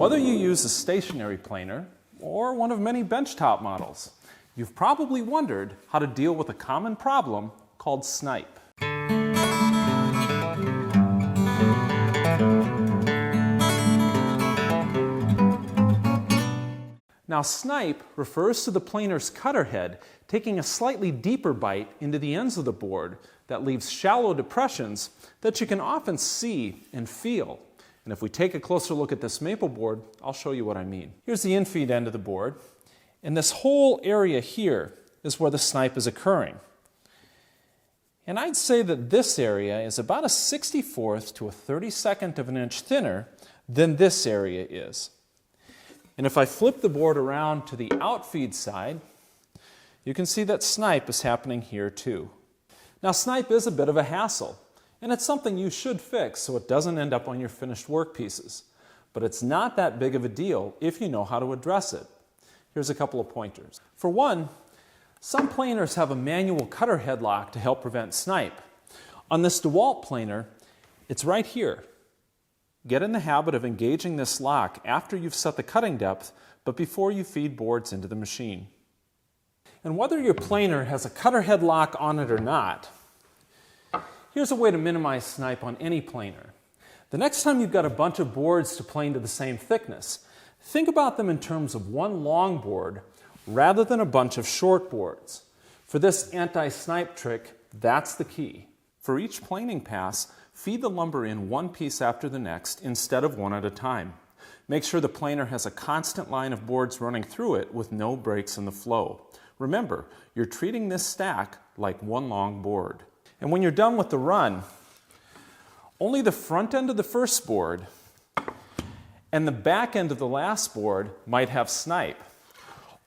Whether you use a stationary planer or one of many benchtop models, you've probably wondered how to deal with a common problem called snipe. Now, snipe refers to the planer's cutter head taking a slightly deeper bite into the ends of the board that leaves shallow depressions that you can often see and feel. And if we take a closer look at this maple board, I'll show you what I mean. Here's the infeed end of the board, and this whole area here is where the snipe is occurring. And I'd say that this area is about a 64th to a 32nd of an inch thinner than this area is. And if I flip the board around to the outfeed side, you can see that snipe is happening here too. Now, snipe is a bit of a hassle, and it's something you should fix so it doesn't end up on your finished work pieces. But it's not that big of a deal if you know how to address it. Here's a couple of pointers. For one, some planers have a manual cutter head lock to help prevent snipe. On this DeWalt planer, it's right here. Get in the habit of engaging this lock after you've set the cutting depth, but before you feed boards into the machine. And whether your planer has a cutter head lock on it or not, here's a way to minimize snipe on any planer. The next time you've got a bunch of boards to plane to the same thickness, think about them in terms of one long board rather than a bunch of short boards. For this anti-snipe trick, that's the key. For each planing pass, feed the lumber in one piece after the next instead of one at a time. Make sure the planer has a constant line of boards running through it with no breaks in the flow. Remember, you're treating this stack like one long board. And when you're done with the run, only the front end of the first board and the back end of the last board might have snipe.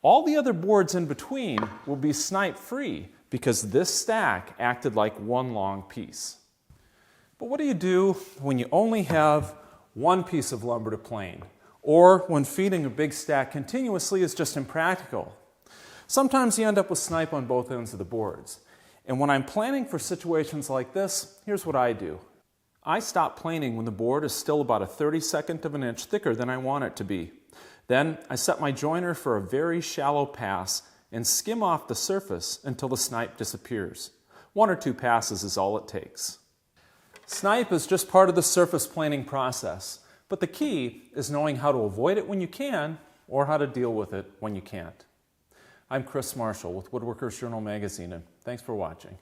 All the other boards in between will be snipe free because this stack acted like one long piece. But what do you do when you only have one piece of lumber to plane, or when feeding a big stack continuously is just impractical? Sometimes you end up with snipe on both ends of the boards. And when I'm planning for situations like this, here's what I do. I stop planing when the board is still about a 32nd of an inch thicker than I want it to be. Then I set my joiner for a very shallow pass and skim off the surface until the snipe disappears. 1 or 2 passes is all it takes. Snipe is just part of the surface planing process, but the key is knowing how to avoid it when you can or how to deal with it when you can't. I'm Chris Marshall with Woodworkers Journal magazine, and thanks for watching.